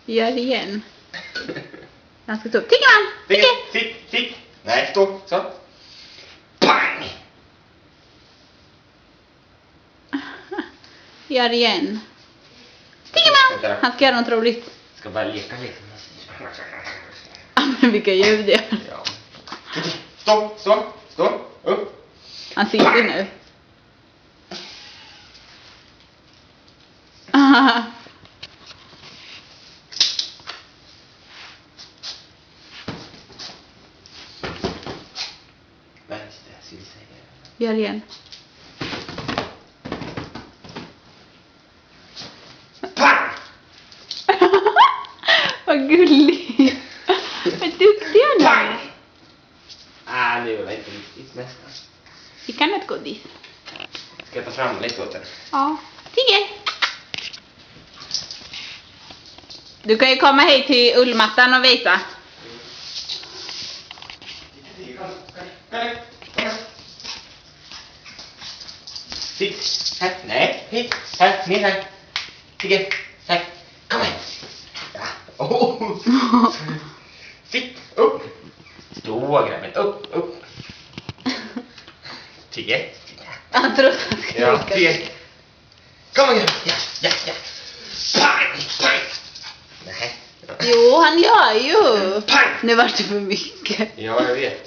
Gör det igen. Han ska stå. Tiggerman! Tigger! Tick! Nej, stå. Så. Pang! Gör det igen. Tiggerman! Han ska göra något roligt. Ska bara leka lite. Men vilka ljud det gör. Ja. Stå. Upp. Han sitter nu. Gör det igen. Pang! Vad gullig. Vad duktig han är. Pang! Det var inte riktigt nästan. Fick han ett godis? Ska jag ta fram lite åt den? Ja. Tigger! Du kan ju komma hit till ullmattan och visa. Sitt här. Nej, hit. Här, ner här. Tigger. Här. Kom här. Ja. Sitt. Upp. Stå grabben. Upp. Tigger. Han tror att han ska Ja, rycka. Tigger. Kom igen. Ja. Pang. Nej. Jo, han gör ju. Pang. Nu var det för mycket. Ja, jag vet.